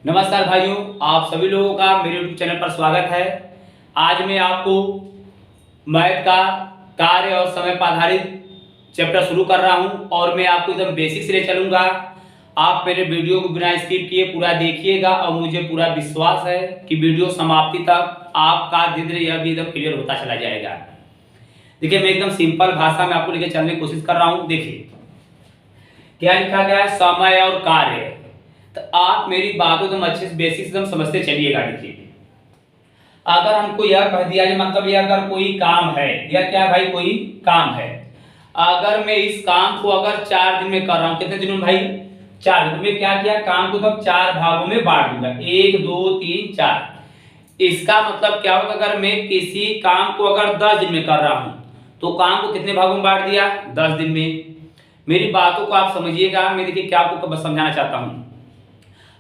नमस्कार भाइयों, आप सभी लोगों का मेरे YouTube चैनल पर स्वागत है। आज मैं आपको मैथ का कार्य और समय पर आधारित चैप्टर शुरू कर रहा हूं और मैं आपको एकदम बेसिक से ले चलूंगा। आप मेरे वीडियो को बिना स्किप किए पूरा देखिएगा और मुझे पूरा विश्वास है कि वीडियो समाप्ति तक आपका धीरे यह भी एकदम क्लियर होता चला जाएगा। देखिए, मैं एकदम सिंपल भाषा में आपको लेकर चलने की कोशिश कर रहा हूँ। देखिए क्या लिखा गया है, समय और कार्य। तो आप मेरी बातों एकदम अच्छे से बेसिक एकदम समझते चलिएगा। देखिए, अगर हमको यह कह दिया जाए, मतलब ये अगर कोई काम है, या क्या भाई कोई काम है, अगर मैं इस काम को अगर 4 दिन में कर रहा हूं, कितने दिनों में भाई? 4 दिन में। क्या किया, काम को तब 4 भागों में बांट दूंगा, 1 2 3 4। इसका मतलब क्या होगा, अगर मैं किसी काम को अगर 10 दिन में कर रहा हूं तो काम को कितने भागों में बांट दिया? 10 दिन में। मेरी बातों को आप समझिएगा। मैं देखिए क्या आपको समझाना चाहता हूं।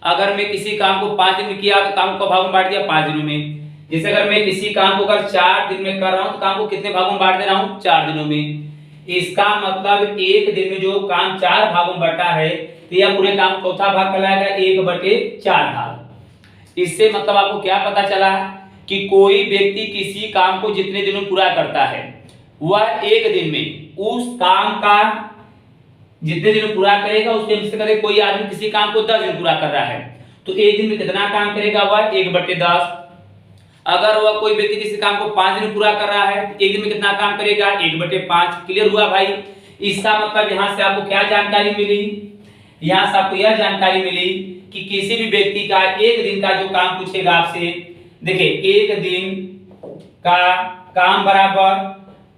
अगर मैं किसी काम को 5 दिन में किया तो काम को भागों में बांट दिया 5 दिनों में। जैसे अगर मैं किसी काम को अगर 4 दिन में कर रहा हूं तो काम को कितने भागों में बांट दे रहा हूं? 4 दिनों में। इसका मतलब एक दिन में जो काम 4 भागों में बटा है तो यह पूरे काम चौथा भाग कहलाएगा, 1/4 भाग। इससे मतलब आपको क्या पता चला कि कोई व्यक्ति किसी काम को जितने दिनों में पूरा करता है वह एक दिन में उस काम का जितने दिन पूरा करेगा उसके हिसाब से करें। कोई आदमी किसी काम को 10 दिन पूरा कर रहा है तो एक दिन में कितना काम करेगा? वह 1/10। अगर वह कोई व्यक्ति किसी काम को 5 दिन पूरा कर रहा है तो एक दिन में कितना काम करेगा? 1/5। क्लियर हुआ भाई? इसका मतलब यहाँ से आपको क्या जानकारी मिली? यहाँ से आपको यह जानकारी मिली कि किसी भी व्यक्ति का एक दिन का जो काम पूछेगा आपसे, देखिए एक दिन का काम बराबर,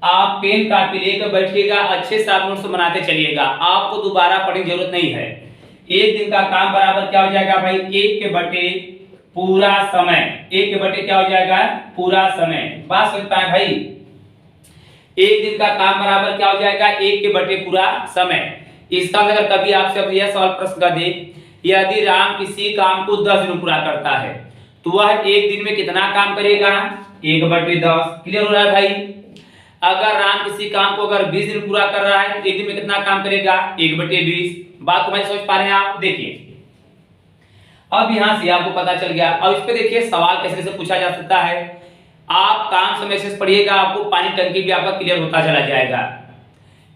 आप पेन कॉपी लेकर बैठिएगा, अच्छे से आप नोट्स बनाते चलिएगा, आपको दोबारा पढ़ने की जरूरत नहीं है। एक दिन का काम बराबर क्या हो जाएगा भाई? 1/, पूरा समय। 1/, क्या हो जाएगा? पूरा समय। बात समझ पाए भाई? एक दिन का काम बराबर क्या हो जाएगा? 1/, पूरा समय। इसका अगर कभी आपसे यह सवाल प्रश्न कर दे, यदि राम किसी काम को 10 दिन पूरा करता है तो वह एक दिन में कितना काम करेगा? 1/10। क्लियर हो रहा है भाई? अगर राम किसी काम को अगर 20 दिन पूरा कर रहा है तो एक दिन में कितना काम करेगा? 1/20। बात को मैं समझ पा रहे हैं आप? देखिए अब यहां से आपको पता चल गया। अब इस पे देखिए सवाल कैसे कैसे पूछा जा सकता है। आप काम समय से पढ़िएगा, आपको पानी टंकी भी आपका क्लियर होता चला जाएगा।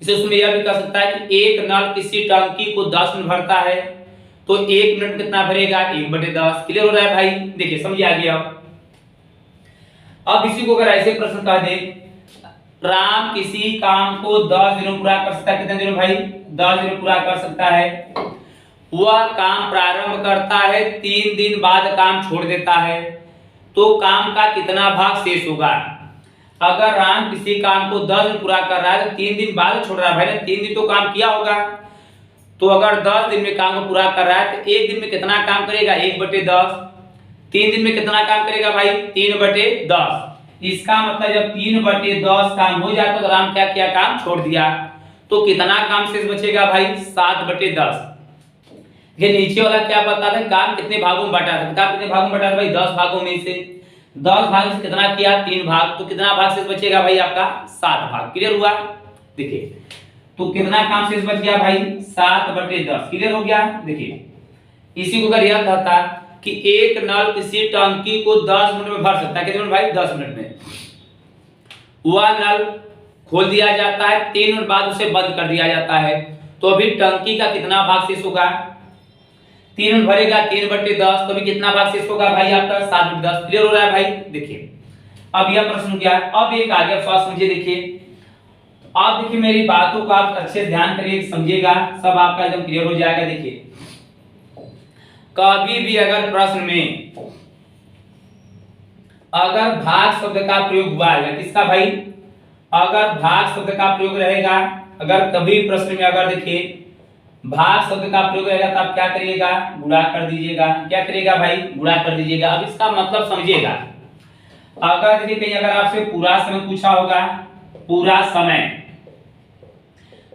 इसे उसमें यह भी कह सकता है कि एक नल किसी टंकी को 10 मिनट भरता है तो 1 मिनट कितना भरेगा? 1/10। क्लियर हो रहा है भाई? देखिए समझिए आगे। अब इसी को अगर ऐसे प्रश्न कह दे, राम किसी काम को 10 दिनों पूरा कर सकता है। कितने दिनों भाई? 10 दिन पूरा कर सकता है। वह काम प्रारंभ करता है, 3 दिन बाद काम छोड़ देता है, तो काम का कितना भाग शेष होगा? अगर राम किसी काम को 10 दिन पूरा कर रहा है तो 3 दिन बाद छोड़ रहा है, भाई ने 3 दिन तो काम किया होगा। तो अगर 10 दिन में काम को पूरा कर रहा है तो एक दिन में कितना काम करेगा? 1/10। 3 दिन में कितना काम करेगा भाई? 3/10। इसका मतलब जब 3/10 काम हो जाता तो राम क्या किया? काम छोड़ दिया। तो कितना काम शेष बचेगा भाई? 7/10। ये नीचे वाला क्या बताता है? काम कितने भागों में बांटा था? काम कितने भागों में बांटा था भाई? 10 भागों में से 10 भाग से कितना किया? 3 भाग। तो कितना भाग शेष बचेगा भाई? आपका 7 भाग। क्लियर हुआ? देखिए तो कितना काम शेष बच गया भाई? 7/10। क्लियर हो गया? देखिए इसी को अगर यह कहता कि एक नल किसी टंकी को 10 मिनट में भर सकता है। कितने मिनट भाई? 10 मिनट में। वह नल खोल दिया जाता है, 3 मिनट बाद उसे बंद कर दिया जाता है, तो अभी टंकी का कितना भाग शेष होगा? 3 मिनट भरेगा, 3/10, तो अभी कितना भाग शेष होगा भाई? आपका 7/10। क्लियर हो रहा है भाई? देखिए अब यह प्रश्न क्या है। अब एक आगे सवाल समझिए। देखिए आप देखिए मेरी बातों को आप अच्छे से ध्यान करिए, समझिएगा, सब आपका एकदम क्लियर हो जाएगा। देखिए कभी भी अगर प्रश्न में अगर भाग शब्द का प्रयोग हुआ है, किसका भाई? अगर भाग शब्द का प्रयोग रहेगा, अगर कभी प्रश्न में अगर देखिए भाग शब्द का प्रयोग रहेगा तो आप क्या करिएगा? गुणा कर दीजिएगा। क्या करिएगा भाई? गुणा कर दीजिएगा। अब इसका मतलब समझिएगा। अगर देखिए कहीं अगर आपसे पूरा समय पूछा होगा, पूरा समय,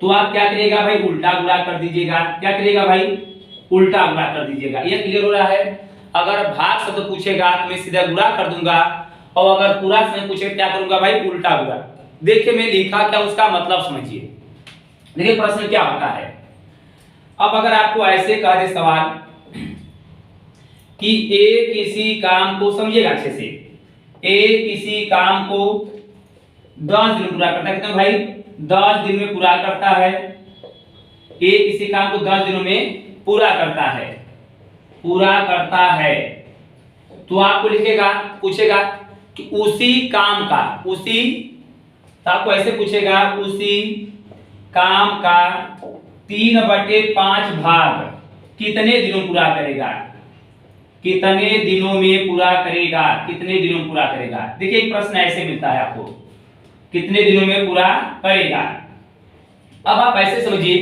तो आप क्या करिएगा भाई? उल्टा गुणा कर दीजिएगा। क्या करिएगा भाई? उल्टा गुणा कर दीजिएगा। ये क्लियर हो रहा है? अगर भाग शब्द पूछेगा तो मैं सीधा गुणा कर दूंगा, और अगर पूरा समय पूछेगा क्या करूंगा भाई? उल्टा गुणा। देखिए मैं लिखा क्या, उसका मतलब समझिए। देखिए प्रश्न क्या होता है। अब अगर आपको ऐसे कह दे सवाल कि ए किसी काम को, समझिएगा अच्छे से, ए किसी काम को 10 दिन पूरा करता है। कितना भाई? 10 दिन में पूरा करता है। ए किसी काम को 10 दिनों में पूरा करता है, पूरा करता है। तो आपको लिखेगा, पूछेगा कि उसी काम का, उसी, तो आपको ऐसे पूछेगा, उसी काम का 3/5 भाग कितने दिनों में पूरा करेगा? कितने दिनों में पूरा करेगा? कितने दिनों में पूरा करेगा? देखिए एक प्रश्न ऐसे मिलता है आपको, कितने दिनों में पूरा करेगा। अब आप ऐसे समझिए,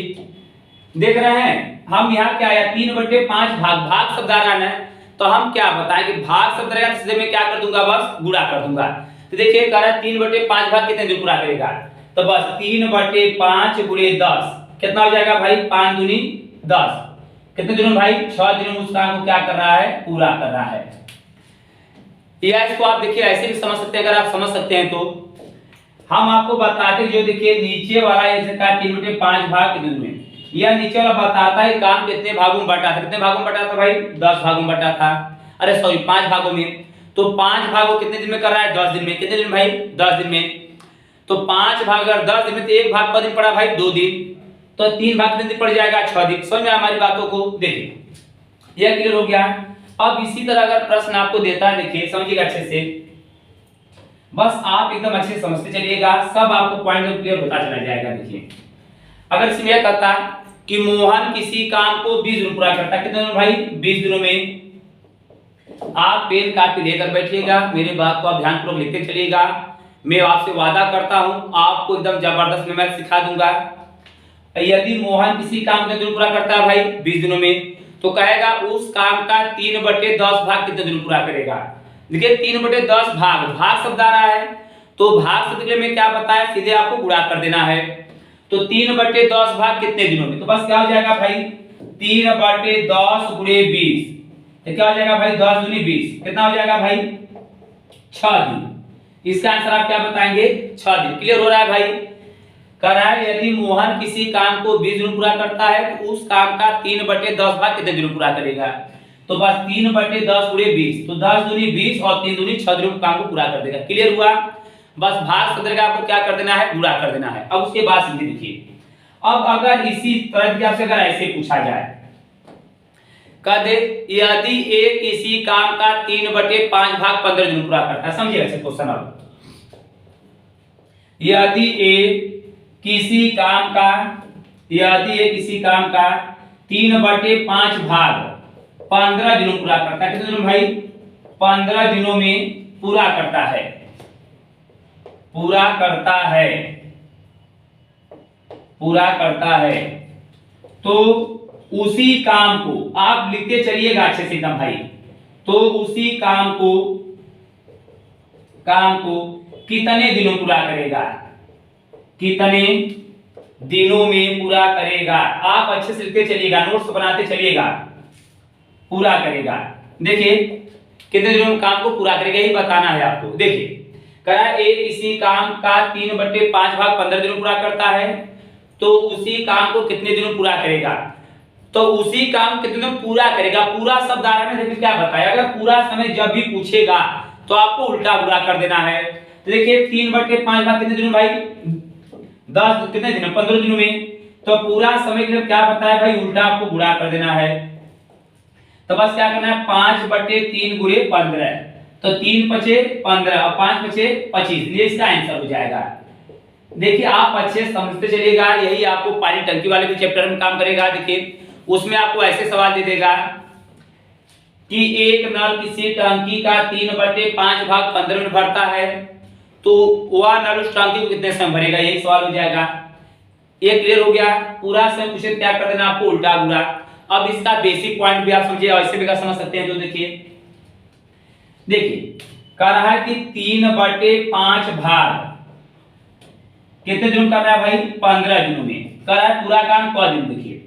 देख रहे हैं हम यहाँ क्या आया, 3/5 भाग, भाग शब्द आ रहा है, तो हम क्या बताएं कि भाग शब्द रहेगा, सीधे मैं क्या कर दूंगा, बस गुणा कर दूंगा। तो देखिए कह रहा है 3/5 भाग कितने दिन पूरा करेगा, तो बस 3/5 गुणे 10 कितना हो जाएगा भाई? 5 दूनी 10। कितने दिनों भाई? 6 दिनों में उस काम को क्या कर रहा है? पूरा कर रहा है। या इसको आप देखिए ऐसे भी समझ सकते हैं, अगर आप समझ सकते हैं तो हम आपको बताते, जो देखिए नीचे वाला इसका 3/5 भाग कितने दिन में, यह नीचे वाला बताता है काम कितने भागों में बटा था। कितने भागों में बटा था भाई? 10 भागों में बटा था, अरे सॉरी 5 भागों में। तो 5 भागों कितने दिन में कर रहा है? 10 दिन में। कितने दिन भाई? 10 दिन में। तो 5 भाग अगर 10 दिन में, तो एक भाग कब दिन पड़ा भाई? 2 दिन। तो 3 भाग कितने दिन पड़ जाएगा? 6 दिन। समझ में हमारी बातों को? देखिए यह क्लियर हो गया। अब इसी तरह अगर प्रश्न आपको देता है, देखिए समझिएगा अच्छे से, बस आप एकदम अच्छे से समझते चलिएगा, सब आपको पॉइंट क्लियर होता चला जाएगा। देखिए अगर इसमें यह कहता कि मोहन किसी काम को 20 दिन पूरा करता है, कितने दिनों भाई? 20 दिनों में। आप पेन कापी लेकर बैठिएगा, मेरी बात को आप ध्यानपूर्वक लिखते चलिएगा। मैं आपसे वादा करता हूं आपको एकदम जबरदस्त मैं सिखा दूंगा। यदि मोहन किसी काम को 20 दिन पूरा करता है भाई 20 दिनों में, तो कहेगा उस काम का 3/10 भाग कितने दिन पूरा करेगा। देखिए 3/10 भाग, भाग शब्द आ रहा है, तो भाग शब्द के लिए मैं क्या बताया, सीधे आपको गुणा कर देना है। तो 3/10 भाग कितने दिनों में, तो बस क्या हो जाएगा भाई? 3/10 गुणे 20, तो क्या हो जाएगा भाई? 10 दूनी 20, कितना हो जाएगा भाई? 6 दिन। इसका आंसर आप क्या बताएंगे? 6 दिन। क्लियर हो रहा है भाई? कह रहा है यदि मोहन किसी काम को 20 दिन पूरा करता है, तो उस काम का 3/10 भाग कितने दिन पूरा करेगा। तो बस 3/10 गुणे 20, तो 10 दूनी 20 और 3 दूनी 6 दिनों काम को पूरा कर देगा। क्लियर हुआ? बस भाग शब्द का आपको क्या कर देना है? गुणा कर देना है। अब उसके बाद सीधे देखिए, अब अगर इसी तरह से अगर ऐसे पूछा जाए, कह दे यदि ए किसी काम का 3/5 भाग 15 दिन पूरा करता है। समझिए ऐसे क्वेश्चन। अब यदि ए किसी काम का, यदि ए किसी काम का 3/5 भाग 15 दिनों पूरा करता है, कितने दिनों भाई? 15 दिनों में पूरा करता है, पूरा करता है, पूरा करता है, तो उसी काम को आप लिखते चलिएगा अच्छे से एकदम भाई। तो उसी काम को कितने दिनों पूरा करेगा? कितने दिनों में पूरा करेगा? आप अच्छे से लिखते चलिएगा, नोट्स बनाते चलिएगा। पूरा करेगा, देखिए कितने दिनों में काम को पूरा करेगा, यही बताना है आपको। देखिए कह रहा है ए किसी काम का 3/5 भाग 15 दिनों पूरा करता है, तो उसी काम को कितने दिनों पूरा करेगा। तो उसी काम कितने दिनों पूरा करेगा, पूरा शब्द आ रहा है। देखिए क्या बताया, अगर पूरा समय जब भी पूछेगा तो आपको उल्टा गुणा कर देना है। तो देखिए 3/5 भाग कितने दिनों भाई? 10 कितने दिन? 15 दिनों में। तो पूरा समय के लिए क्या बताया भाई? उल्टा आपको गुणा कर देना है। तो बस क्या करना है? 5/3 गुणे 15, तो 3 पचे 15 और 5 पचे 25, ये इसका आंसर हो जाएगा। देखिए आप अच्छे समझते चलिएगा, यही आपको पानी टंकी वाले भी चैप्टर में काम करेगा। देखिए उसमें आपको ऐसे सवाल दे देगा कि एक नल किसी टंकी का 3/5 भाग 15 में भरता है, तो वह नल उस टंकी को कितने समय भरेगा, यही सवाल हो जाएगा। ये क्लियर हो गया? पूरा समय पूछे क्या कर देना आपको? उल्टा गुणा। अब इसका बेसिक पॉइंट भी आप समझिए, ऐसे भी समझ सकते हैं। तो देखिए कह रहा है कि 3/5 भाग कितने दिनों कर रहा है भाई? 15 दिनों में कर रहा है। पूरा काम क दिन। देखिए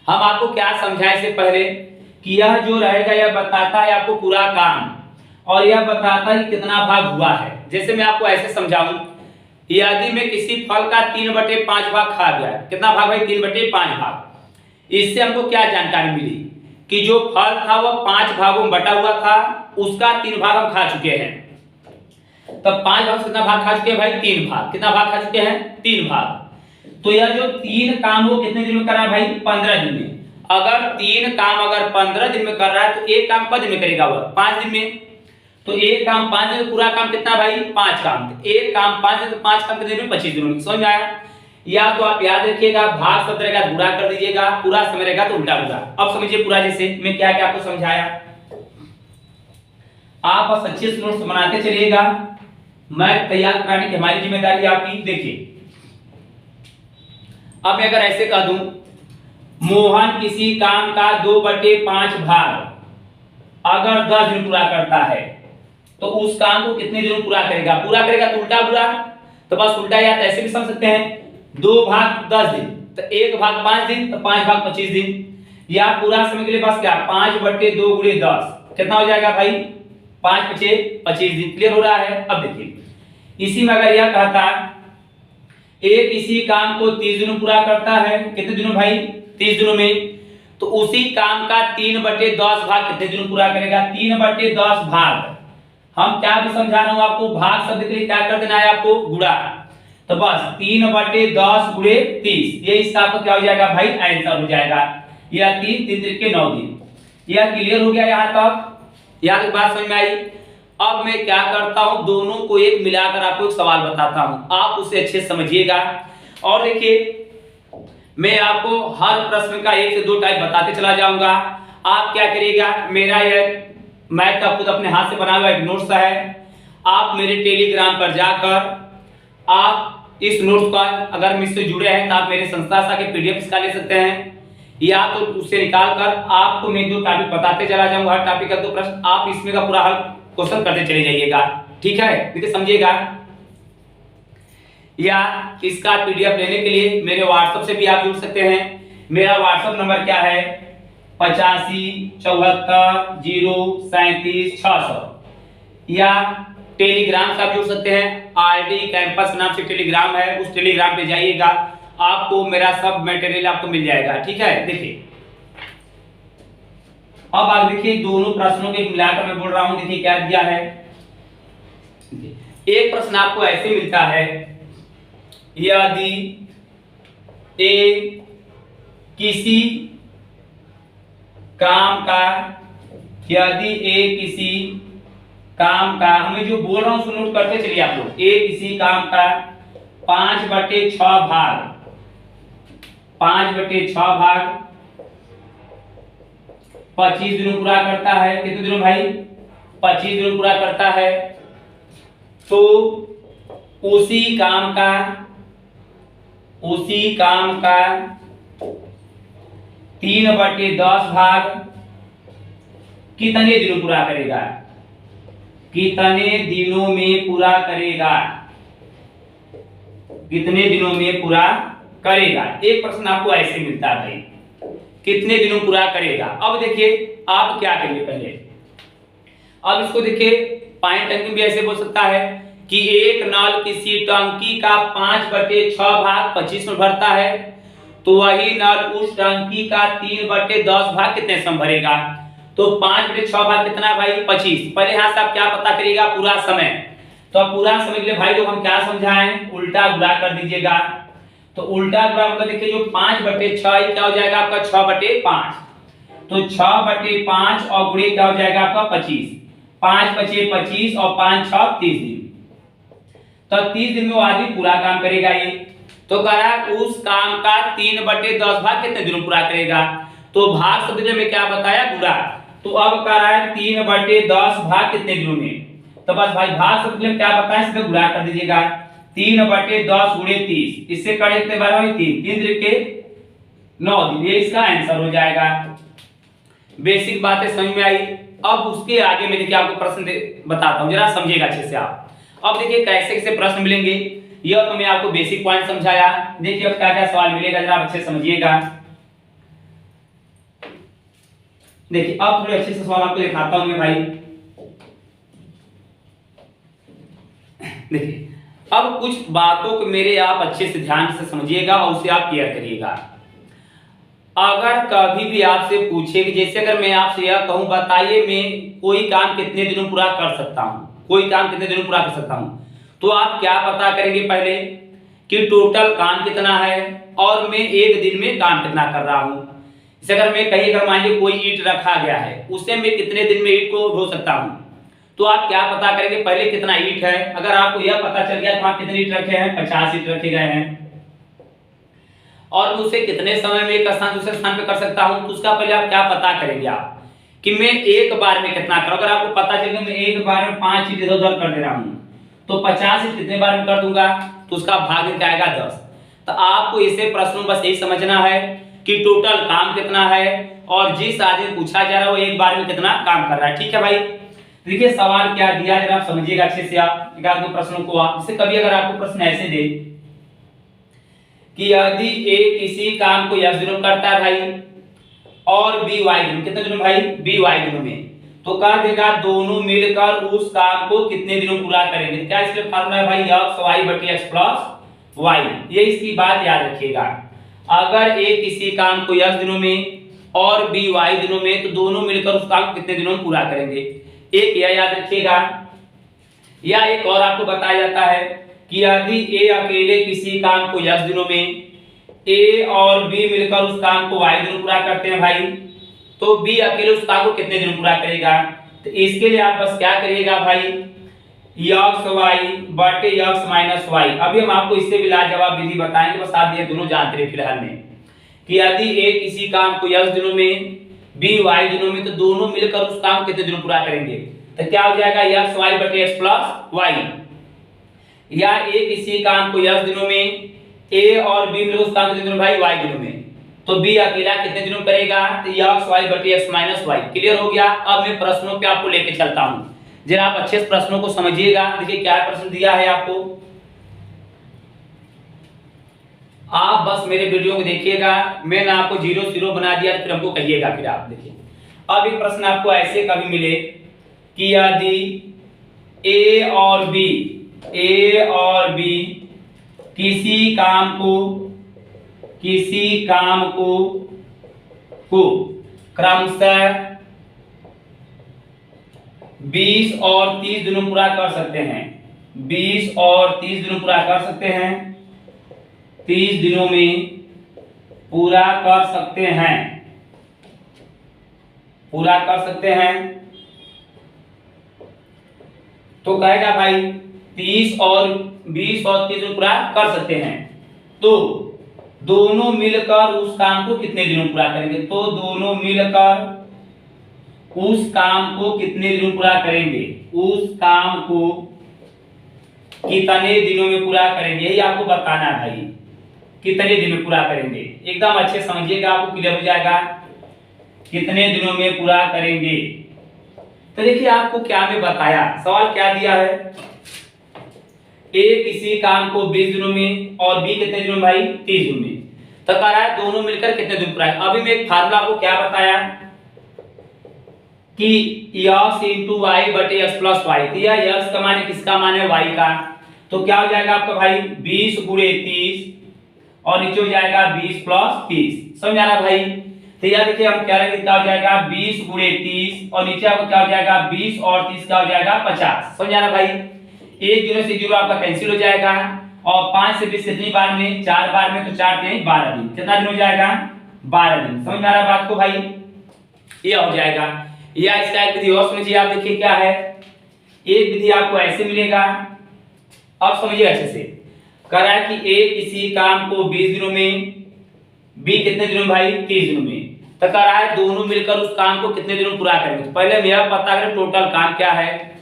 हम आपको क्या समझाए इससे पहले कि यह जो रहेगा यह बताता है आपको पूरा काम, और यह बताता है कि कितना भाग हुआ है। जैसे मैं आपको ऐसे समझाऊं, यदि मैं किसी फल का 3/5 भाग खा गया, कितना भाग भाई? 3/5 भाग। इससे हमको क्या जानकारी मिली कि जो फल था वह 5 भागों में बटा हुआ था, उसका 3 भाग हम खा चुके हैं। तब 5 भाग से कितना भाग खा चुके हैं भाई? 3 भाग। कितना भाग खा चुके हैं? 3 भाग। तो यह जो 3 काम वो कितने दिन में कर रहा है भाई? 15 दिन में। अगर 3 काम अगर 15 दिन में कर रहा है तो एक काम कब दिन में करेगा वह? 5 दिन में। तो एक काम 5 दिन में, पूरा काम कितना भाई? 5 काम। एक काम 5 दिन, 5 काम कितने दिन में? 25 दिनों में। समझ में आया? या तो आप याद रखिएगा, भाग शब्द रहेगा गुणा कर दीजिएगा, पूरा समय रहेगा तो उल्टा होगा। अब समझिए पूरा, जैसे मैं क्या क्या आपको समझाया, आप बस अच्छे से नोट्स बनाते चलिएगा। मैं तैयार कराने की हमारी जिम्मेदारी आपकी। देखिए, अब मैं अगर ऐसे कह दूं, मोहन किसी काम का 2/5 भाग अगर 10 दिन पूरा करता है तो उस काम को कितने दिनों में पूरा करेगा? पूरा करेगा तो उल्टा बुरा, तो बस उल्टा या तो ऐसे भी समझ सकते हैं, 2 भाग 10 दिन तो 1 भाग 5 दिन, तो 5 भाग 25 दिन। या पूरा समय के लिए बस क्या, 5/2 गुणे 10 कितना हो जाएगा भाई? 5 × 5 25 दिन। क्लियर हो रहा है? अब देखिए, इसी में अगर यह कहता एक इसी काम को 30 दिनों पूरा करता है, कितने दिनों भाई? 30 दिनों में। तो उसी काम का 3/10 भाग कितने दिनों पूरा करेगा? 3/10 भाग। हम क्या भी समझा रहा हूं आपको, भाग शब्द के लिए क्या कर देना है आपको? गुणा। तो बस 3/10 गुणे 30, ये इसका आपको क्या हो जाएगा भाई? आंसर हो जाएगा। यह 3 3 3 9 दिन। यह क्लियर हो गया यहां तक? यहां तक बात समझ में आई? अब मैं क्या करता हूं, दोनों को एक मिलाकर आपको एक सवाल बताता हूं, आप उसे अच्छे से समझिएगा। और देखिए, मैं आपको हर प्रश्न का 1 से 2 टाइप बताते चला जाऊंगा। आप क्या करिएगा, मेरा यह मैथ का खुद अपने हाथ से बना हुआ एक नोट्स है, आप मेरे टेलीग्राम पर जाकर आप इस नोट्स का, अगर मुझसे जुड़े हैं तो आप मेरे संस्था से आके पीडीएफ इसका ले सकते हैं, या तो उससे निकाल कर आपको मैं 2 टॉपिक बताते चला जाऊंगा, हर टॉपिक का 2 प्रश्न, आप इसमें का पूरा हल क्वेश्चन करते चले जाइएगा। ठीक है? देखिए समझिएगा। या इसका पीडीएफ लेने के लिए मेरे व्हाट्सएप से भी आप जुड़ सकते हैं। मेरा व्हाट्सएप नंबर क्या है? 8574 037 600। या टेलीग्राम से आप जुड़ सकते हैं, आरडी कैंपस नाम से टेलीग्राम है, उस टेलीग्राम पे जाइएगा, आपको मेरा सब मटेरियल आपको मिल जाएगा। ठीक है? देखिए, अब आप देखिए, दोनों प्रश्नों के मिलाकर मैं बोल रहा हूं। देखिए क्या दिया है, एक प्रश्न आपको ऐसे मिलता है, यदि ए किसी काम का, यदि ए किसी काम का, हमें जो बोल रहा हूं उसको नोट करते चलिए आप लोग, ए किसी काम का 5/6 भाग, 5/6 भाग 25 दिनों पूरा करता है। कितने दिनों भाई? 25 दिनों पूरा करता है। तो उसी काम का 3/10 भाग कितने दिनों पूरा करेगा? कितने दिनों में पूरा करेगा? कितने दिनों में पूरा करेगा? एक प्रश्न आपको ऐसे मिलता है भाई, कितने दिनों पूरा करेगा। अब देखिए आप क्या करिए पहले, अब इसको देखिए, पॉइंट टंकी भी ऐसे बोल सकता है कि एक नल किसी टंकी का 5/6 भाग 25 में भरता है, तो वही नल उस टंकी का 3/10 भाग कितने समय भरेगा? तो 5/6 भाग कितना भाई? 25। पहले यहां से आप क्या पता करिएगा? पूरा समय। तो अब पूरा समय के लिए भाई लोग हम क्या समझाएं? उल्टा गुणा कर दीजिएगा। तो उल्टा गुणा मतलब देखिए, जो 5/6 क्या हो जाएगा आपका? 6/5। तो 6/5 और गुणे क्या हो जाएगा आपका? 25। 5×5 = 25 और 5×6 = 30 दिन। तो 30 दिन में वो आदमी पूरा काम करेगा। ये तो कह रहा है उस काम का 3/10 भाग कितने दिनों पूरा करेगा? तो भाग शब्द में क्या बताया? गुणा। तो अब कह रहा है 3/10 भाग कितने दिनों में? तो बस भाई भाग शब्द में क्या बताया, इसमें गुणा कर दीजिएगा। 3/10 गुणे 30, इससे कड़े कितने बार हुई? 3 3 त्रिके 9 दिन। ये इसका आंसर हो जाएगा। बेसिक बातें समझ में आई। अब उसके आगे मैं देखिए आपको प्रश्न बताता हूं, जरा समझिएगा अच्छे से आप। अब देखिए कैसे कैसे प्रश्न मिलेंगे, यह तो मैं आपको बेसिक पॉइंट समझाया। देखिए अब क्या क्या सवाल मिलेगा, जरा अच्छे से समझिएगा। देखिए अब थोड़े अच्छे से सवाल आपको दिखाता हूं मैं भाई। देखिए अब कुछ बातों को मेरे आप अच्छे से ध्यान से समझिएगा और उसे आप क्लियर करिएगा। अगर कभी भी आपसे पूछे कि जैसे अगर मैं आपसे यह कहूं बताइए मैं कोई काम कितने दिनों में पूरा कर सकता हूं, कोई काम कितने दिनों में पूरा कर सकता हूं, तो आप क्या पता करेंगे पहले कि टोटल काम कितना है और मैं एक दिन में काम कितना कर रहा हूं। जैसे अगर मैं कहीं अगर मान लीजिए कोई ईंट रखा गया है उससे मैं कितने दिन में ईंट को ढो सकता हूं, तो आप क्या पता करेंगे पहले कितना ईंट है। अगर आपको यह पता चल गया तो आप कितने ईंट रखे हैं, 50 ईंट रखे गए हैं और उसे कितने समय में एक स्थान दूसरे स्थान पे कर सकता हूं, तो उसका पहले आप क्या पता करेंगे आप कि मैं एक बार में कितना करूं। अगर आपको पता चल गया मैं एक बार में 5 ईंट इधर उधर कर दे रहा हूं तो 50 ईंट कितने बार में कर दूंगा, तो उसका भाग क्या आएगा 10। तो आपको इसे प्रश्न बस यही समझना है कि टोटल काम कितना है और जिस आदमी पूछा जा रहा है वो एक बार में कितना काम कर रहा है। ठीक है भाई, देखिए सवाल क्या दिया है, आप समझिएगा अच्छे से। आप एक आध प्रश्नों को आप जैसे कभी अगर आपको प्रश्न ऐसे दे कि यदि ए किसी काम को x दिनों करता है भाई और b y दिनों, कितने दिनों भाई, b y दिनों में, तो कह देगा दोनों मिलकर उस काम को कितने दिनों पूरा करेंगे। क्या इसके फार्मूला है भाई x y बटे x प्लस y, ये इसकी बात याद रखिएगा। अगर a किसी काम को x दिनों में और b y दिनों में, तो दोनों मिलकर उस काम को कितने दिनों में पूरा करेंगे, एक यह याद रखिएगा। या एक और आपको बताया जाता है कि यदि ए अकेले किसी काम को x दिनों में, ए और बी मिलकर उस काम को y दिनों पूरा करते हैं भाई, तो बी अकेले उस काम को कितने दिनों पूरा करेगा। तो इसके लिए आप बस क्या करिएगा भाई, x y बटे x माइनस y। अभी हम आपको इससे भी लाजवाब विधि बताएंगे, बस आप ये दोनों जानते रहिए फिलहाल में कि यदि ए किसी काम को x दिनों में, बी y दिनों में, तो दोनों मिलकर उस काम को कितने दिनों पूरा करेंगे। तो क्या हो जाएगा x y बटे x प्लस y। या ए किसी काम को x दिनों में, ए और बी मिलकर उस काम को कितने दिनों भाई, y दिनों में, तो बी अकेला कितने दिनों करेगा, तो x y बटे x माइनस y। क्लियर हो गया। अब मैं प्रश्नों पे आपको लेके चलता हूं, जरा आप अच्छे से प्रश्नों को समझिएगा। देखिए क्या प्रश्न दिया है आपको, आप बस मेरे वीडियो को देखिएगा, मैंने आपको 0 0 बना दिया, फिर हमको कहिएगा। फिर आप देखिए अब एक प्रश्न आपको ऐसे कभी मिले कि यदि ए और बी किसी काम को क्रमशः 20 और 30 दिनों पूरा कर सकते हैं, 20 और 30 दिनों पूरा कर सकते हैं, 30 दिनों में पूरा कर सकते हैं, तो कहेगा भाई 20 और 30 दिनों पूरा कर सकते हैं, तो दोनों मिलकर उस काम को कितने दिनों पूरा करेंगे। तो दोनों मिलकर उस काम को कितने दिनों पूरा करेंगे, उस काम को कितने दिनों में पूरा करेंगे, यही आपको बताना है भाई, कितने दिन में पूरा करेंगे। एकदम अच्छे समझिएगा, आपको क्लियर हो जाएगा कितने दिनों में पूरा करेंगे। तो देखिए आपको क्या मैं बताया, सवाल क्या दिया है, ए किसी काम को 20 दिनों में और बी कितने दिनों में भाई, 30 दिनों में, तो कह रहा है दोनों मिलकर कितने दिन पूरा। अभी मैं एक फार्मूला आपको क्या बताया कि x इंटू वाई बटे x प्लस वाई, तो यह x का मान है, किसका मान है, y का, तो क्या हो जाएगा आपका भाई 20 गुणे 30 और नीचे हो जाएगा 20 प्लस 30। समझ आ रहा भाई। तो यह देखिए हम क्या लेंगे, क्या हो जाएगा 20 गुणे 30 और नीचे आपको क्या हो जाएगा 20 और 30 क्या हो जाएगा 50। समझ आ रहा भाई। एक जीरो से जीरो आपका कैंसिल हो जाएगा और 5 से 20 कितनी बार में, 4 बार में, तो 4 दिन 12 दिन, कितना दिन हो जाएगा 12 दिन। समझ में आ रहा बात को भाई, यह हो जाएगा। या इसका एक विधि और समझिए आप, देखिए क्या है, एक विधि आपको ऐसे मिलेगा, अब समझिए अच्छे से। कह रहा है कि ए किसी काम को 20 दिनों में, बी कितने दिनों में भाई, 30 दिनों में, तो कह रहा है दोनों मिलकर उस काम को कितने दिनों में पूरा करेंगे। तो पहले मेरा पता करें टोटल काम क्या है,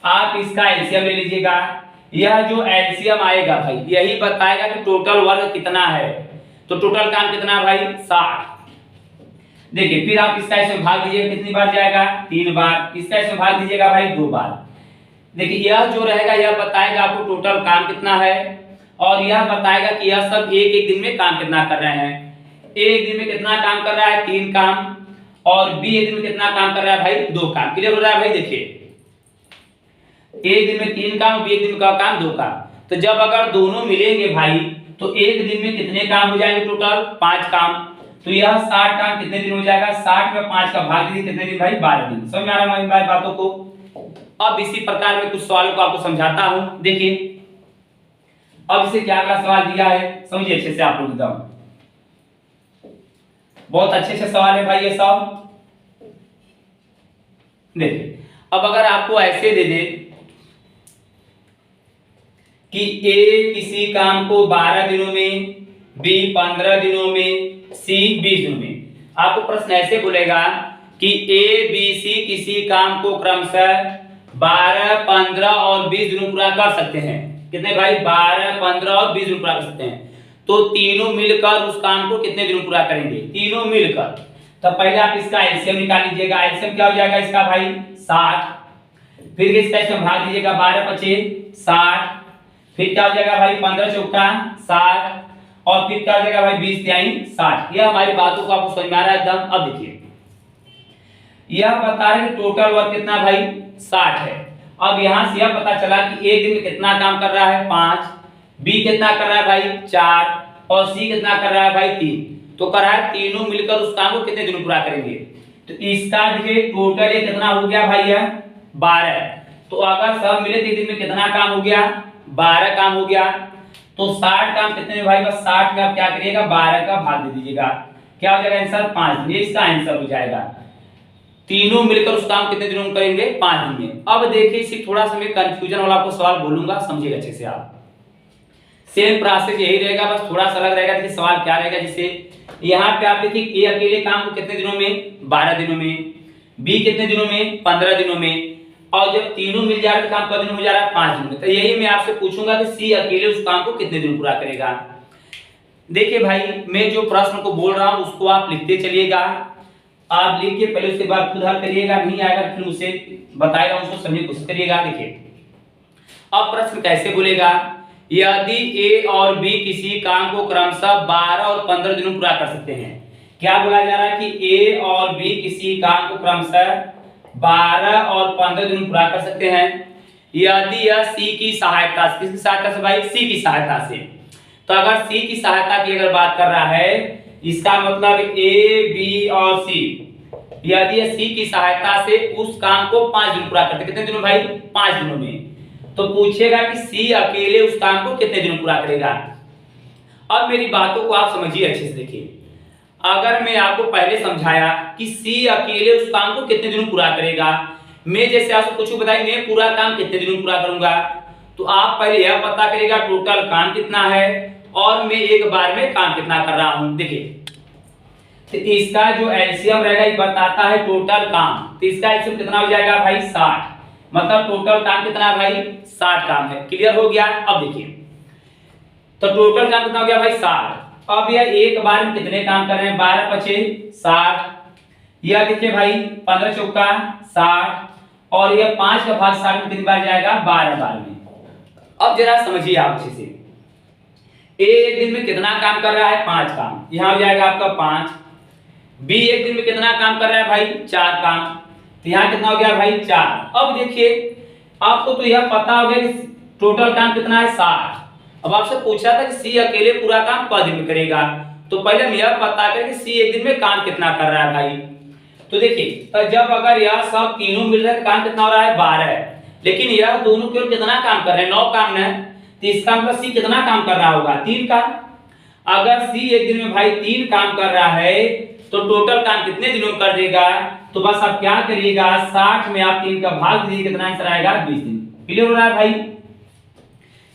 आप इसका एलसीएम ले लीजिएगा। यह जो एलसीएम आएगा भाई यही बताएगा कि टोटल वर्ग कितना है, तो टोटल काम कितना भाई 60। देखिए फिर आप इसका इसमें भाग दीजिएगा, कितनी बार जाएगा 3 बार, इसका इसमें भाग दीजिएगा भाई 2 बार। देखिए यह जो रहेगा यह बताएगा आपको टोटल काम कितना है और यह बताएगा कि यह सब एक एक दिन में काम कितना कर रहे हैं। एक दिन में कितना काम कर रहा है 3 काम और बी एक दिन में कितना काम कर रहा है भाई 2 काम। क्लियर हो रहा है भाई। देखिए एक दिन में 3 काम, बी एक दिन में का काम 2 काम, तो जब अगर दोनों मिलेंगे भाई तो एक दिन में कितने काम हो जाएंगे टोटल 5 काम। तो यह 60 काम कितने दिन हो जाएगा, 60 में 5 का भाग दीजिए, कितने दिन भाई, 12 दिन। समझ में आ रहा है हमारी बातों को। अब इसी प्रकार में कुछ सवालों को आपको समझाता हूं। देखिए अब इसे क्या क्या सवाल दिया है, समझिए अच्छे से आप लोग, एकदम बहुत अच्छे से सवाल है भाई ये सब। देखिए अब अगर आपको ऐसे दे दे कि ए किसी काम को 12 दिनों में, बी 15 दिनों में, सी 20 दिनों में, आपको प्रश्न ऐसे बोलेगा कि ए बी सी किसी काम को क्रमशः 12, 15 और 20 दिनों पूरा कर सकते हैं। कितने भाई, 12, 15 और 20 दिन पूरा कर सकते हैं। तो तीनों मिलकर उस काम को कितने दिन पूरा करेंगे, तीनों मिलकर। तो पहले आप इसका एलसीएम निकाल लीजिएगा। एलसीएम क्या हो जाएगा इसका भाई, 60। फिर इसका इसमें भाग दीजिएगा, 12 25 60। फिर क्या हो जाएगा भाई, 15 चौका 60। और फिर क्या हो जाएगा भाई, 20 तिहाई 60। यह हमारी बातों को आपको समझ में आ रहा है एकदम। अब देखिए यह बता रहे टोटल वर्क कितना भाई, 60 है। अब यहां से यह पता चला कि एक दिन में कितना काम कर रहा है, 5, बी कितना कर रहा है भाई, 4, और सी कितना कर रहा है भाई, 3। तो कर रहा है तीनों मिलकर उस काम को कितने दिन पूरा करेंगे। तो इसका देखिए टोटल ये कितना हो गया भाई, यह 12। तो अगर सब मिले तो दिन में कितना काम हो गया, 12 काम हो गया। तो 60 काम कितने में भाई, बस 60 में आप क्या करिएगा, 12 का भाग दे दीजिएगा। क्या हो जाएगा आंसर, 5 दिन। ये इसका आंसर हो जाएगा। तीनों मिलकर उस काम कितने दिनों में करेंगे, 5 दिन में। अब देखिए इसी थोड़ा सा मैं कंफ्यूजन वाला आपको सवाल बोलूंगा, समझिएगा अच्छे से आप। सेम प्रोसेस यही रहेगा, बस थोड़ा सा अलग रहेगा। देखिए सवाल क्या रहेगा, जिससे यहाँ पे आप देखिए ए अकेले काम को कितने दिनों में, 12 दिनों में, बी कितने दिनों में, 15 दिनों में, और जब तीनों मिल जा रहे तो काम कितने दिन हो जा रहा है, 5 दिन में। तो यही मैं आपसे पूछूंगा कि सी अकेले उस काम को कितने दिन पूरा करेगा। देखिए भाई मैं जो प्रश्न को बोल रहा हूं उसको आप लिखते चलिएगा। आप लिख के पहले उसके बाद खुद हल करिएगा, नहीं आएगा फिर मुझसे बताएगा, उसको समझने की कोशिश करिएगा। देखिए अब प्रश्न कैसे बोलेगा, यदि ए और बी किसी काम को क्रमशः 12 और 15 दिनों पूरा कर सकते हैं। क्या बोला जा रहा है कि ए और बी किसी काम को क्रमशः 12 और 15 दिनों पूरा कर सकते हैं, यदि यह सी की सहायता से, किसकी सहायता से भाई, सी की सहायता से। तो अगर सी की सहायता की अगर बात कर रहा है, इसका मतलब ए बी और सी, यदि सी की सहायता से उस काम को 5 दिन पूरा करते, कितने दिनों भाई, 5 दिनों में। तो पूछेगा कि सी अकेले उस काम को कितने दिन पूरा करेगा। अब मेरी बातों को आप समझिए अच्छे से। देखिए अगर मैं आपको पहले समझाया कि सी अकेले उस काम को कितने दिन पूरा करेगा, मैं जैसे आपको कुछ बताइए मैं पूरा काम कितने दिन पूरा करूंगा, तो आप पहले यह पता करिएगा टोटल काम कितना है और मैं एक बार में काम कितना कर रहा हूं। देखिए तो इसका जो एलसीएम रहेगा ये बताता है टोटल काम। तो इसका एलसीएम कितना हो जाएगा भाई, 60। मतलब टोटल काम कितना है भाई, 60 काम है। क्लियर हो गया। अब देखिए तो टोटल काम कितना हो गया भाई, 60। अब यह एक बार में कितने काम कर रहे हैं, 12 25 60। यह देखिए भाई 15 चौका 60, और यह 5 का भाग 60 में कितनी बार जाएगा, 12 बार में। अब जरा समझिए आप अच्छे से, एक दिन में कितना काम कर रहा है, 5 काम, यहां हो जाएगा आपका 5। बी एक दिन में कितना काम कर रहा है भाई, 4 काम, तो यहां कितना हो गया भाई, 4। अब देखिए आपको तो यह पता हो गया कि टोटल काम कितना है, 60। अब आपसे पूछा था कि सी अकेले पूरा काम क दिन में करेगा, तो पहले हम यह पता करें कि सी एक दिन में काम कितना कर रहा है भाई। तो देखिए तो जब अगर यह सब तीनों मिल रहे हैं काम कितना हो रहा है, 12। लेकिन यह दोनों केवल कितना काम कर रहे हैं, 9 काम है। तो इसका मतलब सी कितना काम कर रहा होगा, 3 काम। अगर सी एक दिन में भाई 3 काम कर रहा है तो टोटल काम कितने दिनों में कर देगा। तो बस आप क्या करिएगा, 60 में आप 3 का भाग दीजिए, कितना आंसर आएगा, 20 दिन। क्लियर हो रहा है भाई।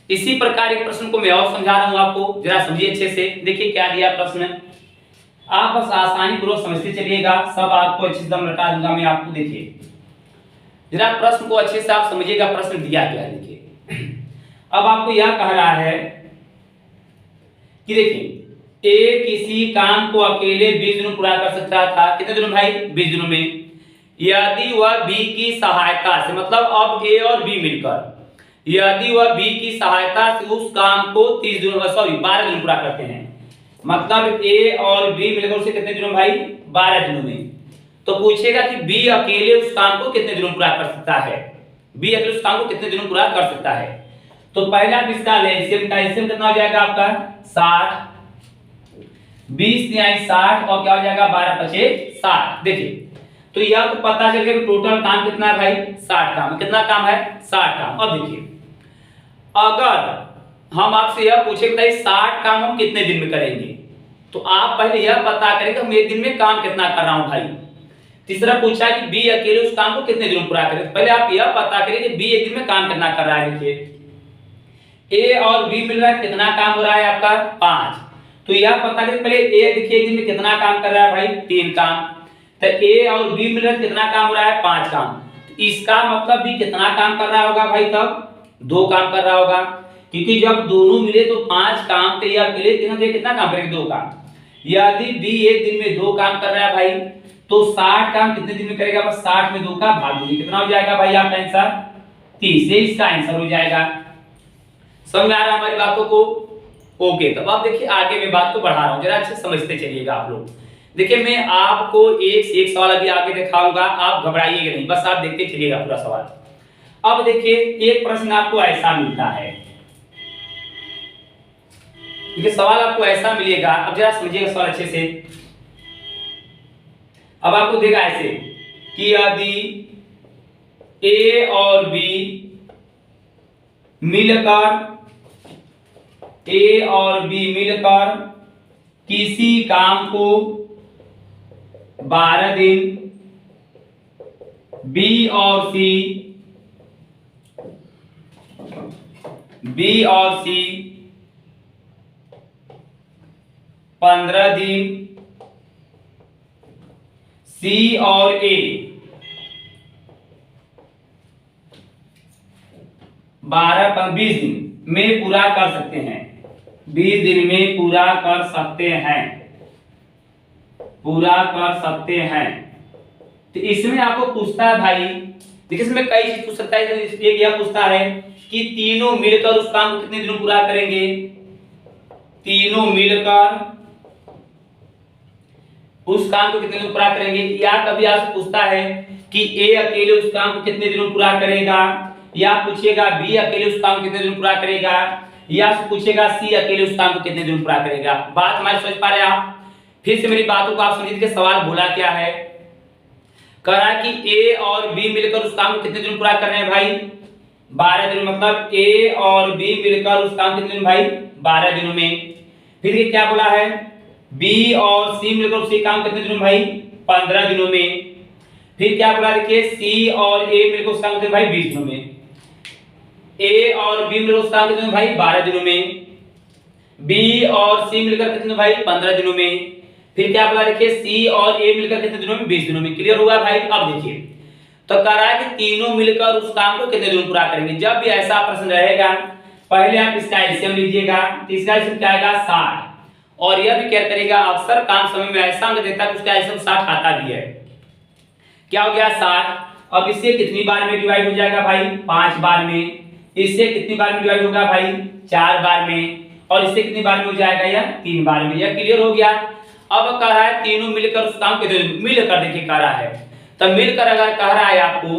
इसी प्रकार एक प्रश्न को मैं और समझा रहा हूं आपको, जरा समझिए अच्छे से। देखिए क्या दिया प्रश्न, आप बस आसानी पूर्वक समझते चलिएगा, सब आपको अच्छे से रटा दूंगा मैं आपको। देखिए जरा प्रश्न को अच्छे से आप समझिएगा, प्रश्न दिया क्या है। देखिए अब आपको यह कह रहा है कि देखिए ए किसी काम को अकेले 20 दिनों पूरा कर सकता था, कितने दिनों भाई, 20 दिनों में, यदि वह बी की सहायता से, मतलब अब ए और बी मिलकर, यदि वह बी की सहायता से उस काम को 30 दिनों 12 दिन पूरा करते हैं। मतलब ए और बी मिलकर उसे कितने दिनों भाई, 12 दिनों में। तो पूछेगा कि बी अकेले उस काम को कितने दिनों पूरा कर सकता है, बी अकेले उस काम को कितने दिनों पूरा कर सकता है। तो पहला इसका एलसीएम का एलसीएम कितना हो जाएगा आपका, 60। 20 तिहाई 60 और क्या हो जाएगा 12 पचे 60। देखिए तो यह तो पता चल गया कि टोटल काम कितना है भाई 60 काम। कितना काम है 60 काम। अब देखिए अगर हम आपसे यह पूछे कि 60 काम हम कितने दिन में करेंगे, तो आप पहले यह पता करें कि मैं एक दिन में काम कितना कर रहा हूं भाई। तीसरा पूछा कि बी अकेले उस काम को कितने दिन में पूरा करे, तो पहले आप यह पता करें कि बी एक दिन में काम कितना कर रहा है। देखिए ए और बी मिल रहा है, कितना काम हो रहा है आपका 5। तो यह पता करें पहले ए देखिए एक दिन में कितना काम कर रहा है भाई 3 काम। तो ए और बी मिल रहा है कितना काम हो रहा है 5 काम। तो इसका मतलब भी कितना काम कर रहा होगा भाई, तब 2 काम कर रहा होगा, क्योंकि जब दोनों मिले तो 5 काम, तो यह अकेले तीनों से कितना काम करेंगे 2 काम। यदि बी एक दिन में 2 काम कर रहा है भाई, तो 60 काम कितने दिन में करेगा, बस 60 में 2 का भाग दीजिए, कितना हो जाएगा भाई आपका आंसर 30। ये इसका आंसर हो जाएगा। समझ में आ रहा है हमारी बातों को? ओके, तब आप देखिए आगे मैं बात को बढ़ा रहा हूं, जरा अच्छे समझते चलिएगा आप लोग। देखिए मैं आपको एक से एक सवाल अभी आगे दिखाऊंगा, आप घबराइएगा नहीं, बस आप देखते चलिएगा पूरा सवाल। अब देखिए एक प्रश्न आपको ऐसा मिलता है, देखिए सवाल आपको ऐसा मिलेगा, अब जरा समझिएगा सवाल अच्छे से। अब आपको देगा ऐसे कि यदि ए और बी मिलकर किसी काम को 12 दिन, बी और सी 15 दिन, सी और ए 20 दिन में पूरा कर सकते हैं, 20 दिन में पूरा कर सकते हैं। तो इसमें आपको पूछता है भाई, देखिए इसमें कई चीज पूछ सकता है। तो एक यह पूछता है कि तीनों मिलकर उस काम को कितने दिन में पूरा करेंगे, तीनों मिलकर उस काम को कितने दिन में पूरा करेंगे। या कभी आपसे पूछता है कि ए अकेले उस काम को कितने दिनों में पूरा करेगा, या पूछेगा बी अकेले उस काम को कितने दिन में पूरा करेगा, या पूछेगा सी अकेले उस काम को कितने दिन में पूरा करेगा। बात हमारी समझ पा रहे हैं आप? फिर से मेरी बातों को आप समझिए कि सवाल बोला क्या है। कह रहा है कि ए और बी मिलकर उस काम को कितने दिन में पूरा कर रहे हैं भाई 12 दिन, मतलब ए और बी मिलकर उस काम कितने दिन भाई 12 दिनों में। फिर ये क्या बोला है, बी और सी मिलकर उसी काम कितने दिनों में भाई 15 दिनों में। फिर क्या बोला देखिए सी और ए मिलकर उस काम कितने भाई 20 दिनों में। ए और बी मिलकर उस काम कितने भाई 12 दिनों में। बी और सी मिलकर कितने भाई 15 दिनों में। फिर क्या बोला देखिए सी और ए मिलकर कितने दिनों में 20 दिनों में। क्लियर हुआ भाई? अब देखिए तो कह रहा है कि तीनों मिलकर उस काम को कितने दिनों में पूरा करेंगे। जब भी ऐसा प्रश्न रहेगा पहले आप इसका एलसीएम लीजिएगा, तीसरा एलसीएम क्या आएगा 60। और यह भी क्या करेगा, अक्सर काम समय में ऐसा अंक देता है कि उसका एलसीएम 60 आता भी है। क्या हो गया 60। अब इससे कितनी बार में डिवाइड हो जाएगा भाई 5 बार में। इससे कितनी बार में डिवाइड होगा भाई 4 बार में। और इससे कितनी बार में हो जाएगा या 3 बार में। यह क्लियर हो गया। अब कह रहा है तीनों मिलकर उस काम को मिलकर देखिए कह रहा है, तब मिलकर अगर कह रहा है आपको,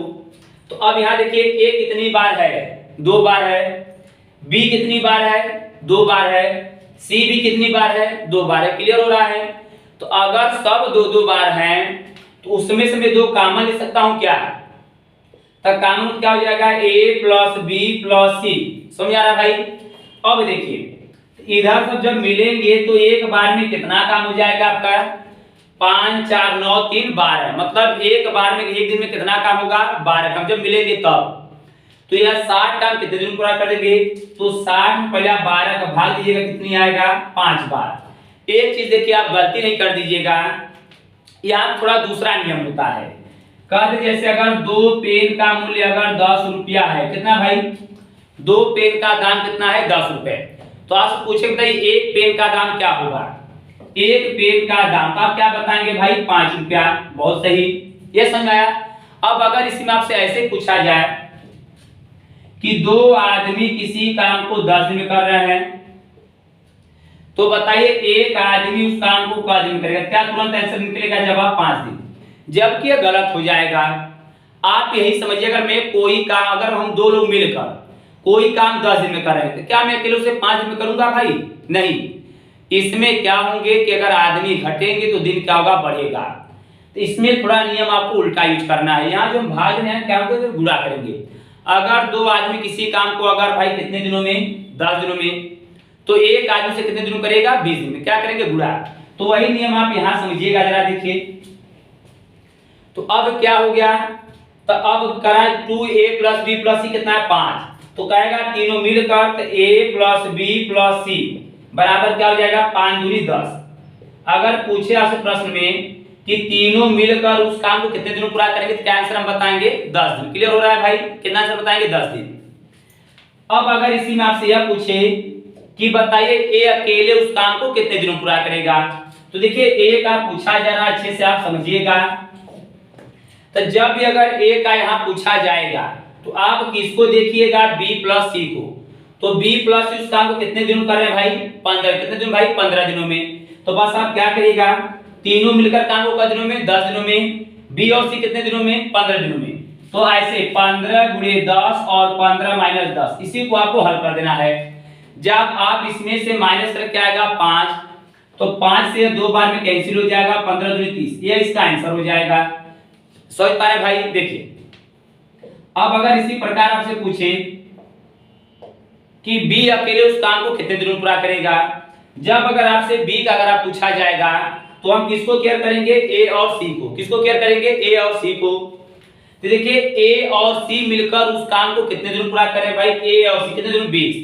तो अब यहाँ देखिए ए कितनी बार है 2 बार है, बी कितनी बार है 2 बार है, सी भी कितनी बार है 2 बार है। क्लियर हो रहा है? तो अगर सब 2-2 बार हैं तो उसमें से मैं 2 कॉमन ले सकता हूं क्या, तो कॉमन क्या हो जाएगा a प्लस बी प्लस सी। समझ आ रहा भाई? अब देखिए इधर सब जब मिलेंगे तो एक बार में कितना काम हो जाएगा आपका 5 4 9 3 12, मतलब एक बार में एक दिन में कितना काम होगा 12 काम जब मिलेंगे तब। तो यह 60 काम कितने दिन पूरा कर देंगे, तो 60 में पहले 12 का भाग दीजिएगा, कितनी आएगा 5 बार। एक चीज देखिए आप गलती नहीं कर दीजिएगा, यहाँ थोड़ा दूसरा नियम होता है। कहते जैसे अगर 2 पेन का मूल्य अगर 10 रुपया है, कितना भाई 2 पेन का दाम कितना है 10 रुपए, तो आपसे पूछे बताइए एक पेन का दाम क्या होगा। एक पेन का दाम आप क्या बताएंगे भाई 5 रुपया। बहुत सही, ये समझ आया। अब अगर इसमें आपसे ऐसे पूछा जाए कि 2 आदमी किसी काम को 10 दिन में कर रहे हैं, तो बताइए एक आदमी उस काम को कितने दिन में करेगा। क्या तुरंत आंसर निकलेगा जवाब 5 दिन, जबकि यह गलत हो जाएगा। आप यही समझिए अगर मैं कोई काम, अगर हम 2 लोग मिलकर कोई काम 10 दिन में कर रहे हैं, तो क्या मैं अकेले उसे 5 दिन में करूंगा भाई? नहीं, इसमें क्या होंगे कि अगर आदमी घटेंगे तो दिन क्या होगा, बढ़ेगा। तो इसमें थोड़ा नियम आपको उल्टा यूज करना है। यहाँ जो हम भाग रहे हैं क्या होगा, गुणा करेंगे। अगर दो आदमी किसी काम को अगर भाई कितने दिनों में, 10 दिनों में, तो एक आदमी से कितने दिनों करेगा, 20 दिन में, क्या करेंगे, गुणा। तो वही नियम आप यहाँ समझिएगा जरा, देखिए। तो अब क्या हो गया, तो अब करा 2a + b + c कितना है, 5। तो कहेगा तीनों मिलकर तो a + b + c बराबर क्या हो जाएगा, 5 दूनी 10। अगर पूछे आपसे प्रश्न में कि तीनों मिलकर उस काम को कितने दिनों पूरा करेंगे, तो क्या आंसर हम बताएंगे, 10 दिन। क्लियर हो रहा है भाई, कितना आंसर बताएंगे, 10 दिन। अब अगर इसी में आपसे यह पूछे कि बताइए ए अकेले उस काम को कितने दिनों पूरा करेगा, तो देखिए ए का पूछा जा रहा है, अच्छे से आप समझिएगा। तो जब भी अगर ए का यहाँ पूछा जाएगा तो आप किसको देखिएगा, b + c को। तो b + c उस काम को कितने दिनों कर रहे हैं भाई, 15। कितने दिन भाई, 15 दिनों में। तो बस आप क्या करिएगा, तीनों मिलकर काम को कितने दिनों में, 10 दिनों में। b और c कितने दिनों में, 15 दिनों में। तो ऐसे 15 × 10 और 15 - 10, इसी को आपको हल कर देना है। जब आप इसमें से माइनस करके आएगा 5, तो 5 से 2 बार में कैंसिल हो जाएगा, 15 दूनी 30, ये इसका आंसर हो जाएगा। समझ पा रहे भाई, देखिए। अब अगर इसी प्रकार आपसे पूछे कि बी अकेले उस काम को कितने दिनों पूरा करेगा, जब अगर आपसे बी का अगर आप पूछा जाएगा तो हम किसको केयर करेंगे, ए और सी को। किसको केयर करेंगे, ए और सी को। तो देखिए ए और सी मिलकर उस काम को कितने दिनों पूरा करें भाई, ए और सी कितने दिनों, 20।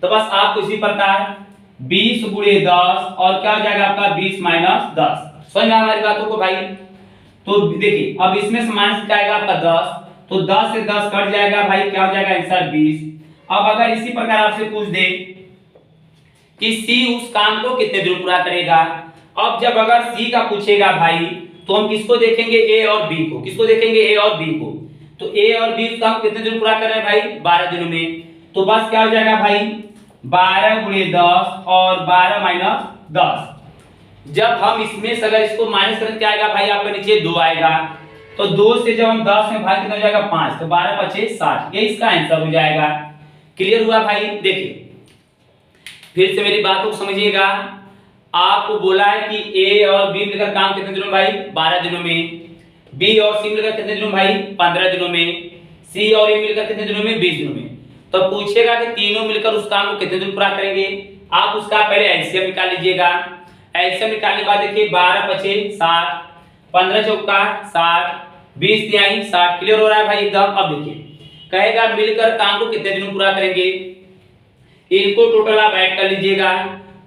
तो बस आपको इसी प्रकार 20 × 10 और क्या हो जाएगा आपका, 20 - 10। समझ में हमारी बातों को भाई। तो देखिए अब इसमें से माइनस क्या आएगा आपका, 10। तो 10 से 10 कट जाएगा भाई, क्या हो जाएगा आंसर, 20। अब अगर इसी प्रकार आपसे पूछ दे कि सी उस काम को कितने दिनों पूरा करेगा, अब जब अगर सी का पूछेगा भाई तो हम किसको देखेंगे, ए और बी को। किसको देखेंगे, ए और बी को। तो ए और बी उस काम को कितने दिनों पूरा कर रहे हैं भाई, 12 दिनों में। तो बस क्या हो जाएगा भाई, 12 × 10 और 12 - 10। जब हम इसमें से अगर इसको माइनस करें क्या आएगा भाई, आपके नीचे 2 आएगा। तो 2 से जब हम 10 में भाग कितना हो जाएगा, 5। तो 12 × 5 = 60, ये इसका आंसर हो जाएगा। क्लियर हुआ भाई, देखिए फिर से मेरी बात को समझिएगा। आपको बोला है कि ए और बी मिलकर काम कितने दिनों भाई, 12 दिनों में। बी और सी मिलकर कितने दिनों भाई, 15 दिनों में। सी और ए मिलकर कितने दिनों में, 20 दिनों में। तो पूछेगा कि तीनों मिलकर उस काम को कितने दिन पूरा करेंगे। आप उसका पहले एलसीएम निकाल लीजिएगा। एलसीएम निकालने के बाद देखिए 12 × 5 = 60, 15 × 4 = 60, 20 × 3 = 60। क्लियर हो रहा है भाई एकदम। अब देखिए कहेगा मिलकर काम को कितने दिनों पूरा करेंगे, इनको टोटल आप ऐड कर लीजिएगा।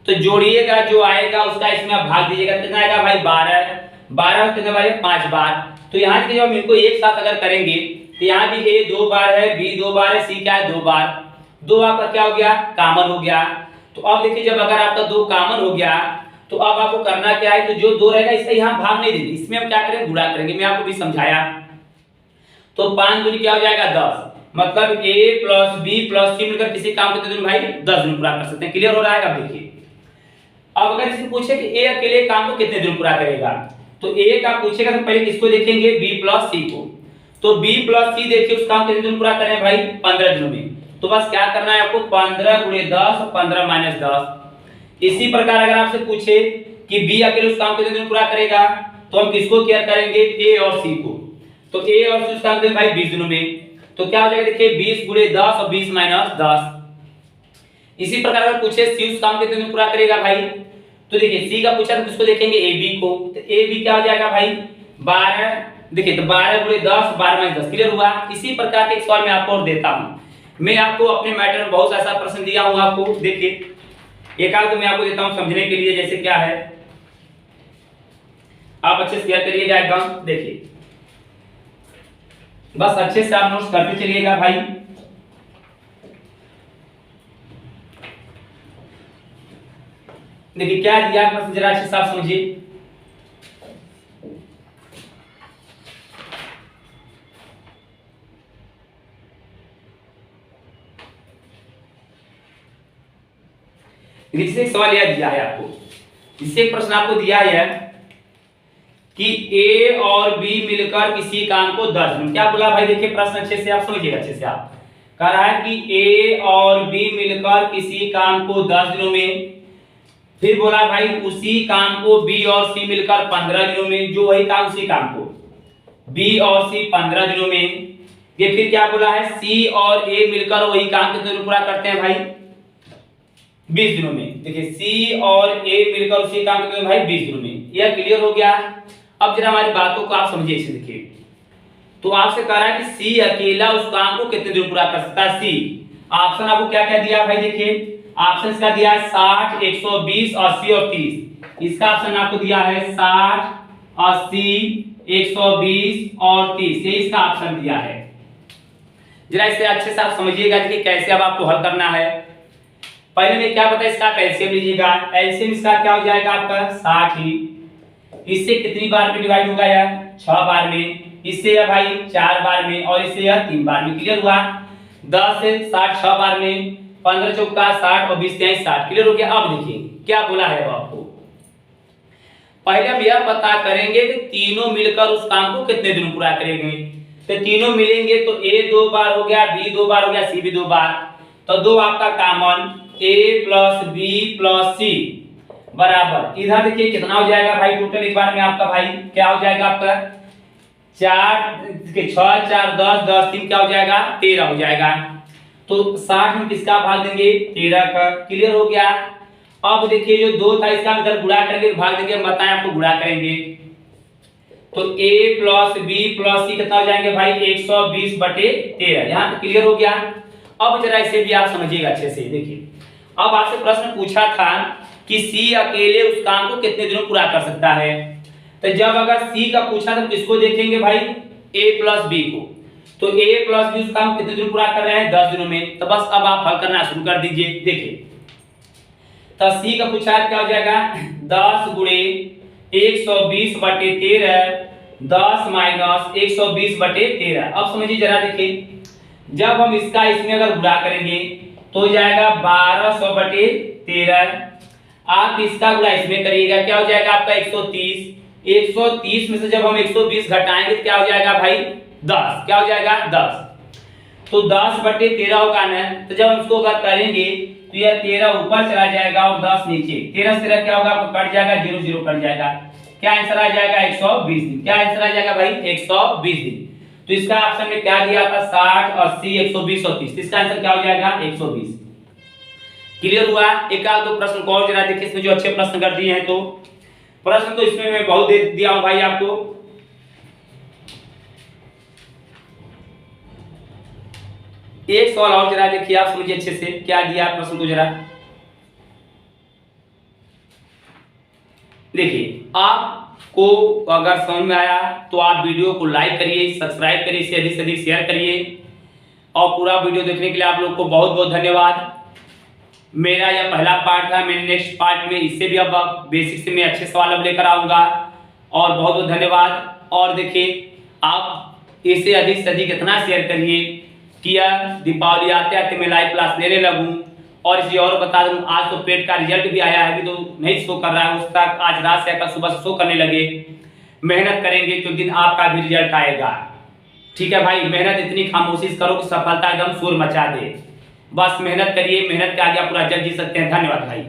तो जोड़िएगा, जो आएगा उसका इसमें आप भाग दीजिएगा। कितना आएगा भाई, 12। 12 कितने बार, 5 बार। तो यहाँ से जब हम इनको एक साथ अगर करेंगे तो यहाँ भी ए 2 बार है, बी 2 बार है, सी क्या है, 2 बार। 2 आपका क्या हो गया, कॉमन हो गया। तो अब देखिए जब अगर आपका 2 कॉमन हो गया तो अब आपको करना क्या है, तो जो 2 रहेगा इसका यहाँ भाग नहीं देंगे, इसमें हम क्या करेंगे, गुणा करेंगे। मैं आपको भी समझाया। तो 5 दूनी क्या हो जाएगा, 10। मतलब a + b + c मिलकर किसी काम को कितने दिन भाई, 10 दिन पूरा कर सकते हैं। क्लियर हो रहा है। अब देखिए अब अगर इससे पूछे कि ए अकेले काम को कितने दिन पूरा करेगा, तो ए का पूछेगा तो पहले किसको देखेंगे, b + c को। तो b + c देखिए उस काम कितने दिन पूरा कर रहे हैं भाई, 15 दिनों में। तो बस क्या करना है आपको, 15 × 10 और 15 - 10। इसी प्रकार अगर आपसे पूछे कि b अकेले उस काम को कितने दिन पूरा करेगा, तो हम किसको केयर करेंगे, ए और सी को। तो ए और सी उस काम को भाई 20 दिनों में। तो क्या हो जाएगा, देखिए 20 × 10 और 20 - 10। इसी प्रकार अगर पूछे सी उस काम कितने दिन पूरा करेगा भाई, तो देखिए सी का पूछा तो किसको देखेंगे, ए बी को। तो ए बी क्या हो जाएगा भाई, 12। देखिए तो 12 × 10 12 - 10। क्लियर हुआ। इसी प्रकार के एक सवाल मैं आपको और देता हूं। मैं आपको अपने मैटर में बहुत ऐसा प्रश्न दिया हूं आपको। देखिए एक आध मैं आपको देता हूं समझने के लिए। जैसे क्या है, आप अच्छे से क्लियर करिएगा एकदम। देखिए बस अच्छे से आप नोट्स करते चलिएगा भाई। देखिए क्या दिया है, जरा अच्छे से आप समझिए। जिससे एक सवाल यह दिया है आपको, जिससे एक प्रश्न आपको दिया है कि ए और बी मिलकर किसी काम को 10 दिन। क्या बोला भाई, देखिए प्रश्न अच्छे से आप समझिएगा। अच्छे से आप कह रहा है कि ए और बी मिलकर किसी काम को 10 दिनों में फिर बोला भाई उसी काम को बी और सी मिलकर 15 दिनों में, जो वही काम उसी काम को बी और सी 15 दिनों में। ये फिर क्या बोला है, सी और ए मिलकर वही काम कितने दिनों पूरा करते हैं भाई, 20 दिनों में। देखिए सी और ए मिलकर उसी काम कितने भाई 20 दिनों में। यह क्लियर हो गया। अब जरा हमारी बातों को आप समझिए। इसे देखिए, तो आपसे कह रहा है कि सी अकेला उस काम को कितने दिन पूरा कर सकता है। सी ऑप्शन आपको क्या क्या दिया भाई, देखिए ऑप्शन इसका दिया है 60, 120, 80 और 30। इसका ऑप्शन आपको दिया है 60, 80, 120 और 30, ये इसका ऑप्शन दिया है। जरा इसे अच्छे से आप समझिएगा कि कैसे अब आपको हल करना है। पहले में क्या पता है, इसका एलसीएम लीजिएगा। एलसीएम इसका क्या हो जाएगा आपका 60 ही, इससे कितनी बार में डिवाइड होगा यार 6 बार में, इससे या भाई 4 बार में और इससे या 3 बार में। क्लियर हुआ। 10 से 60 6 बार में, 15 चौका 60 और 20 23 60। क्लियर हो गया। अब देखिए क्या बोला है वो आपको। पहले हम यह पता करेंगे कि तीनों मिलकर उस काम को कितने दिन पूरा करेंगे। तो तीनों मिलेंगे तो ए 2 बार हो गया, बी 2 बार हो गया, सी भी 2 बार। तो 2 आपका कॉमन, ए प्लस बी प्लस सी बराबर, इधर देखिए कितना हो जाएगा भाई टोटल एक बार में आपका भाई क्या हो जाएगा आपका 4 6 4 10 10 3 क्या हो जाएगा 13 हो जाएगा। तो 60 में किसका भाग देंगे 13 का। क्लियर हो गया। अब देखिए जो 2 था इसका इधर गुणा करेंगे भाग देंगे, हम बताएं आपको गुणा करेंगे तो a प्लस बी प्लस सी कितना हो जाएंगे भाई 120 बटे 13। यहाँ तक क्लियर हो गया। अब जरा इसे भी आप समझिएगा अच्छे से। देखिए अब आपसे प्रश्न पूछा था कि सी अकेले उस काम को कितने दिनों पूरा कर सकता है। तो जब अगर सी का पूछा तो किसको देखेंगे भाई a प्लस बी को। तो a प्लस बी उस काम कितने दिन पूरा कर रहे हैं 10 दिनों में। तो बस अब आप हल करना शुरू कर दीजिए। देखिए तो सी का पूछा है क्या हो जाएगा 10 गुणे 120 बटे 13, 10 माइनस 120 बटे 13। अब समझिए जरा देखिए जब हम इसका इसमें अगर गुणा करेंगे तो हो जाएगा 1200 बटे 13। आप इसका गुणा इसमें करिएगा क्या हो जाएगा आपका 130। 130 में से जब हम 120 घटाएंगे तो क्या हो जाएगा भाई 10। क्या हो जाएगा 10। तो 10 बटे 13 होगा ना। तो जब हम इसको अगर करेंगे तो यह 13 ऊपर चला जाएगा और 10 नीचे। 13 से 13 क्या होगा आपको कट जाएगा 0 0 कट जाएगा। क्या आंसर आ जाएगा 120 दिन। क्या आंसर आ जाएगा भाई 120 दिन। तो इसका ऑप्शन में क्या दिया था 60 80 120 और 30। इसका आंसर क्या हो जाएगा 120। क्लियर हुआ। एक आध दो प्रश्न को और जरा देखिए इसमें जो अच्छे प्रश्न कर दिए हैं। तो प्रश्न तो इसमें मैं बहुत दे दिया हूं भाई आपको। एक सवाल और जरा देखिए आप समझिए अच्छे से क्या दिया प्रश्न को जरा देखिए। आपको अगर समझ में आया तो आप वीडियो को लाइक करिए, सब्सक्राइब करिए, इसे अधिक से अधिक शेयर करिए और पूरा वीडियो देखने के लिए आप लोग को बहुत बहुत धन्यवाद। मेरा यह पहला पार्ट था। मैं नेक्स्ट पार्ट में इससे भी अब बेसिक से मैं अच्छे सवाल अब लेकर आऊंगा और बहुत बहुत धन्यवाद। और देखिए आप इसे अधिक से अधिक इतना शेयर करिए कि यार दीपावली आते आते मैं लाइव क्लास लेने लगूं। और इसे और बता दूं आज तो पेट का रिजल्ट भी आया है, अभी तो नहीं शो कर रहा है, उस तक आज रात से कल सुबह से शो करने लगे। मेहनत करेंगे तो दिन आपका भी रिजल्ट आएगा। ठीक है भाई, मेहनत इतनी खामोशी करो कि सफलता एकदम शोर मचा दे। बस मेहनत करिए, मेहनत के आगे आप पूरा जग जी सकते हैं। धन्यवाद भाई।